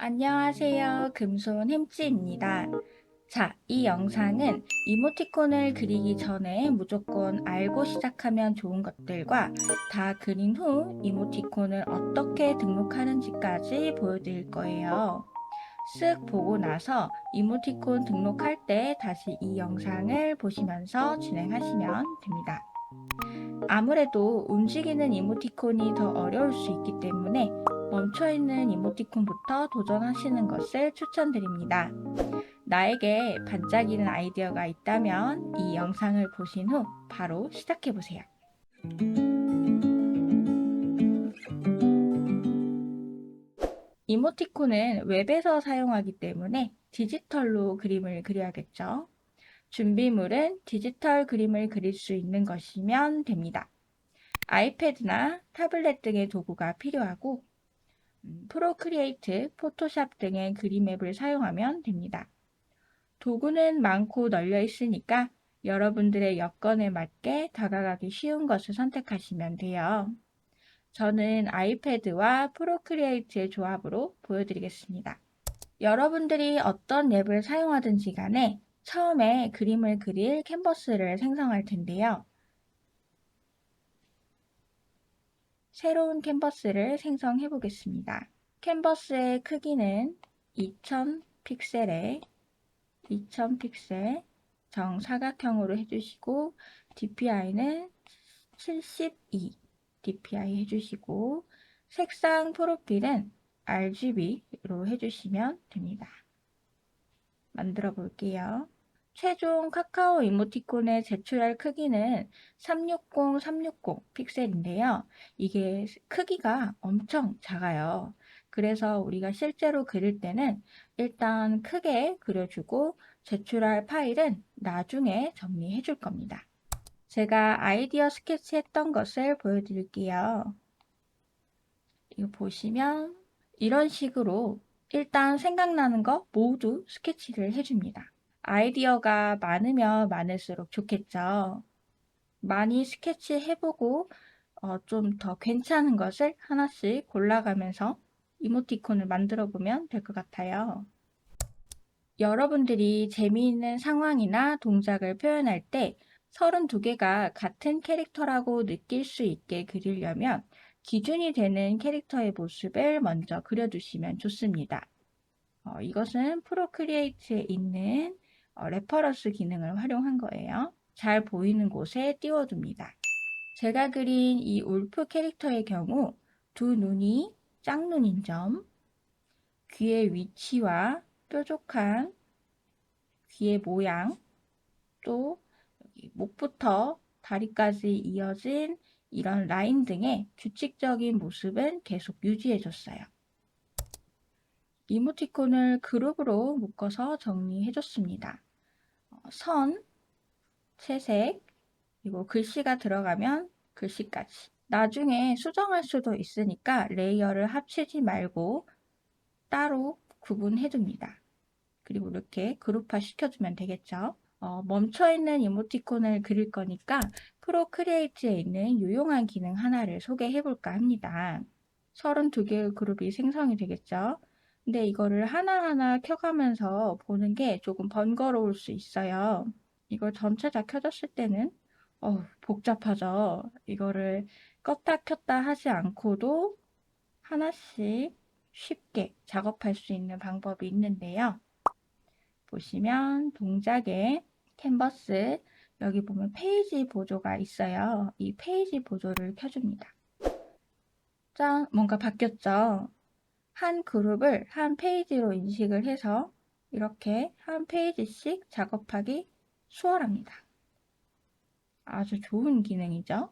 안녕하세요. 금손 햄찌입니다. 자, 이 영상은 이모티콘을 그리기 전에 무조건 알고 시작하면 좋은 것들과 다 그린 후 이모티콘을 어떻게 등록하는지까지 보여드릴 거예요. 쓱 보고 나서 이모티콘 등록할 때 다시 이 영상을 보시면서 진행하시면 됩니다. 아무래도 움직이는 이모티콘이 더 어려울 수 있기 때문에 멈춰있는 이모티콘부터 도전하시는 것을 추천드립니다. 나에게 반짝이는 아이디어가 있다면 이 영상을 보신 후 바로 시작해보세요. 이모티콘은 웹에서 사용하기 때문에 디지털로 그림을 그려야겠죠. 준비물은 디지털 그림을 그릴 수 있는 것이면 됩니다. 아이패드나 타블렛 등의 도구가 필요하고 프로크리에이트, 포토샵 등의 그림 앱을 사용하면 됩니다. 도구는 많고 널려 있으니까 여러분들의 여건에 맞게 다가가기 쉬운 것을 선택하시면 돼요. 저는 아이패드와 프로크리에이트의 조합으로 보여드리겠습니다. 여러분들이 어떤 앱을 사용하든지 간에 처음에 그림을 그릴 캔버스를 생성할 텐데요. 새로운 캔버스를 생성해 보겠습니다. 캔버스의 크기는 2000 픽셀에 2000 픽셀 정사각형으로 해주시고 DPI는 72 DPI 해주시고 색상 프로필은 RGB로 해주시면 됩니다. 만들어 볼게요. 최종 카카오 이모티콘의 제출할 크기는 360 픽셀인데요. 이게 크기가 엄청 작아요. 그래서 우리가 실제로 그릴 때는 일단 크게 그려주고 제출할 파일은 나중에 정리해 줄 겁니다. 제가 아이디어 스케치 했던 것을 보여드릴게요. 이거 보시면 이런 식으로 일단 생각나는 거 모두 스케치를 해줍니다. 아이디어가 많으면 많을수록 좋겠죠. 많이 스케치해보고 좀 더 괜찮은 것을 하나씩 골라가면서 이모티콘을 만들어 보면 될 것 같아요. 여러분들이 재미있는 상황이나 동작을 표현할 때 32개가 같은 캐릭터라고 느낄 수 있게 그리려면 기준이 되는 캐릭터의 모습을 먼저 그려두시면 좋습니다. 이것은 프로크리에이트에 있는 레퍼런스 기능을 활용한 거예요. 잘 보이는 곳에 띄워둡니다. 제가 그린 이 울프 캐릭터의 경우 두 눈이 짝눈인 점, 귀의 위치와 뾰족한 귀의 모양, 또 여기 목부터 다리까지 이어진 이런 라인 등의 규칙적인 모습은 계속 유지해줬어요. 이모티콘을 그룹으로 묶어서 정리해줬습니다. 선, 채색, 그리고 글씨가 들어가면 글씨까지. 나중에 수정할 수도 있으니까 레이어를 합치지 말고 따로 구분해둡니다. 그리고 이렇게 그룹화 시켜주면 되겠죠. 멈춰있는 이모티콘을 그릴 거니까 프로크리에이트에 있는 유용한 기능 하나를 소개해볼까 합니다. 32개의 그룹이 생성이 되겠죠. 근데 이거를 하나하나 켜가면서 보는 게 조금 번거로울 수 있어요. 이걸 전체 다 켜졌을 때는 복잡하죠. 이거를 껐다 켰다 하지 않고도 하나씩 쉽게 작업할 수 있는 방법이 있는데요. 보시면 동작에 캔버스 여기 보면 페이지 보조가 있어요. 이 페이지 보조를 켜줍니다. 짠! 뭔가 바뀌었죠? 한 그룹을 한 페이지로 인식을 해서 이렇게 한 페이지씩 작업하기 수월합니다. 아주 좋은 기능이죠.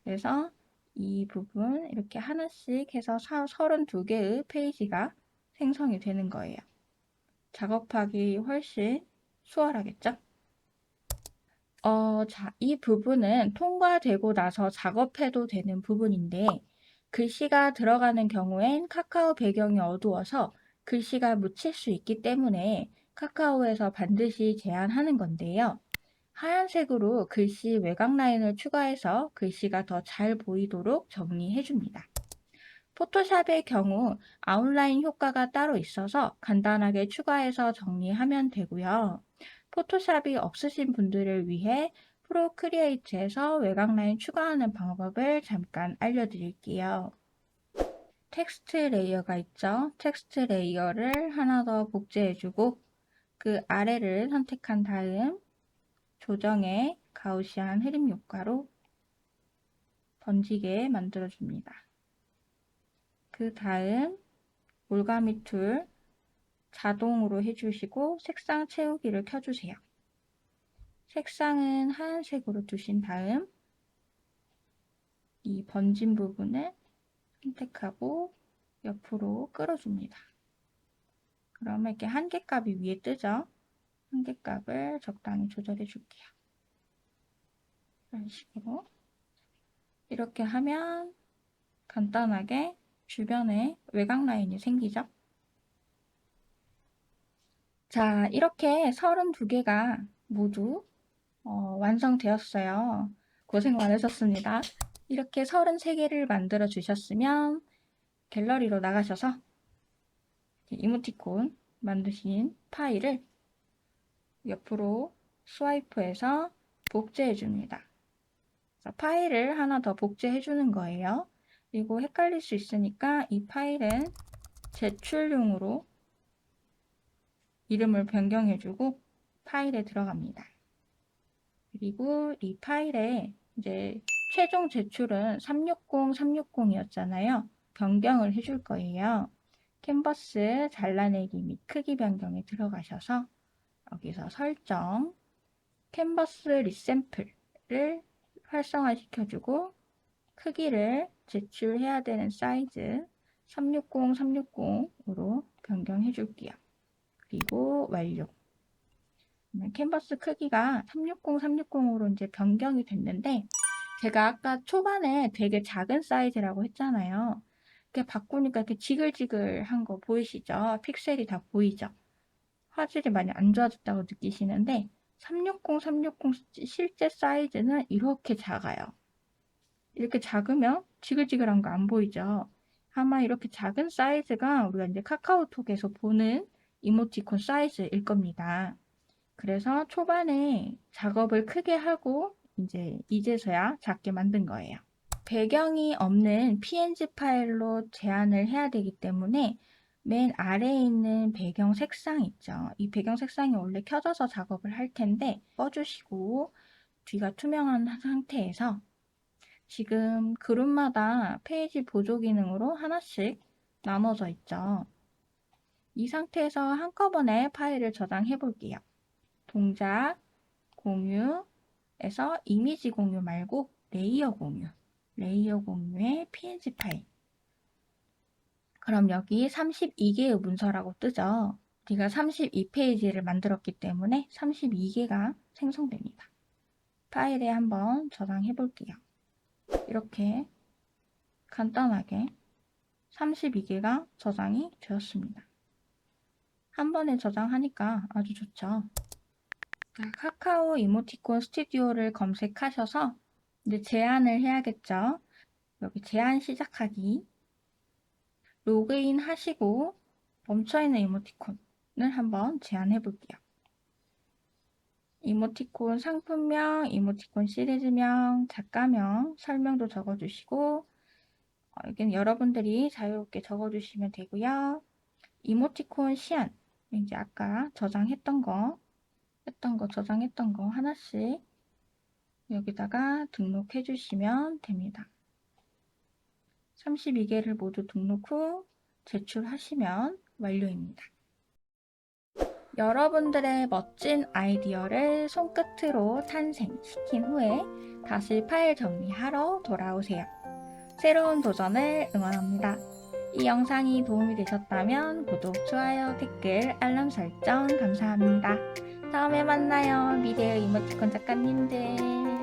그래서 이 부분 이렇게 하나씩 해서 32개의 페이지가 생성이 되는 거예요. 작업하기 훨씬 수월하겠죠? 자, 이 부분은 통과되고 나서 작업해도 되는 부분인데 글씨가 들어가는 경우엔 카카오 배경이 어두워서 글씨가 묻힐 수 있기 때문에 카카오에서 반드시 제한하는 건데요. 하얀색으로 글씨 외곽 라인을 추가해서 글씨가 더 잘 보이도록 정리해 줍니다. 포토샵의 경우 아웃라인 효과가 따로 있어서 간단하게 추가해서 정리하면 되고요. 포토샵이 없으신 분들을 위해 프로크리에이트에서 외곽 라인 추가하는 방법을 잠깐 알려드릴게요. 텍스트 레이어가 있죠. 텍스트 레이어를 하나 더 복제해주고 그 아래를 선택한 다음 조정의 가우시안 흐림 효과로 번지게 만들어줍니다. 그 다음 올가미 툴 자동으로 해주시고 색상 채우기를 켜주세요. 색상은 하얀색으로 두신 다음 이 번진 부분을 선택하고 옆으로 끌어줍니다. 그러면 이렇게 한계값이 위에 뜨죠? 한계값을 적당히 조절해 줄게요. 이런 식으로 이렇게 하면 간단하게 주변에 외곽 라인이 생기죠? 자, 이렇게 32개가 모두 완성되었어요. 고생 많으셨습니다. 이렇게 33개를 만들어 주셨으면 갤러리로 나가셔서 이모티콘 만드신 파일을 옆으로 스와이프해서 복제해 줍니다. 파일을 하나 더 복제해 주는 거예요. 그리고 헷갈릴 수 있으니까 이 파일은 제출용으로 이름을 변경해 주고 파일에 들어갑니다. 그리고 이 파일에 이제 최종 제출은 360, 360이었잖아요. 변경을 해줄 거예요. 캔버스 잘라내기 및 크기 변경에 들어가셔서 여기서 설정, 캔버스 리샘플을 활성화시켜주고 크기를 제출해야 되는 사이즈 360, 360으로 변경해 줄게요. 그리고 완료. 캔버스 크기가 360, 360으로 이제 변경이 됐는데 제가 아까 초반에 되게 작은 사이즈라고 했잖아요. 이렇게 바꾸니까 이렇게 지글지글한 거 보이시죠? 픽셀이 다 보이죠? 화질이 많이 안 좋아졌다고 느끼시는데 360, 360 실제 사이즈는 이렇게 작아요. 이렇게 작으면 지글지글한 거 안 보이죠? 아마 이렇게 작은 사이즈가 우리가 이제 카카오톡에서 보는 이모티콘 사이즈일 겁니다. 그래서 초반에 작업을 크게 하고 이제서야 작게 만든 거예요. 배경이 없는 PNG 파일로 제한을 해야 되기 때문에 맨 아래에 있는 배경 색상 있죠. 이 배경 색상이 원래 켜져서 작업을 할 텐데 꺼주시고 뒤가 투명한 상태에서 지금 그룹마다 페이지 보조 기능으로 하나씩 나눠져 있죠. 이 상태에서 한꺼번에 파일을 저장해 볼게요. 동작, 공유에서 이미지 공유 말고 레이어 공유. 레이어 공유의 PNG 파일. 그럼 여기 32개의 문서라고 뜨죠. 우리가 32페이지를 만들었기 때문에 32개가 생성됩니다. 파일에 한번 저장해 볼게요. 이렇게 간단하게 32개가 저장이 되었습니다. 한 번에 저장하니까 아주 좋죠. 카카오 이모티콘 스튜디오를 검색하셔서 이제 제한을 해야겠죠. 여기 제한 시작하기 로그인 하시고 멈춰있는 이모티콘을 한번 제한해 볼게요. 이모티콘 상품명, 이모티콘 시리즈명, 작가명, 설명도 적어주시고 여기는 여러분들이 자유롭게 적어주시면 되고요. 이모티콘 시안, 이제 아까 저장했던 거, 저장했던 거 하나씩 여기다가 등록해 주시면 됩니다. 32개를 모두 등록 후 제출하시면 완료입니다. 여러분들의 멋진 아이디어를 손끝으로 탄생시킨 후에 다시 파일 정리하러 돌아오세요. 새로운 도전을 응원합니다. 이 영상이 도움이 되셨다면 구독, 좋아요, 댓글, 알람 설정 감사합니다. 다음에 만나요. 미래의 이모티콘 작가님들.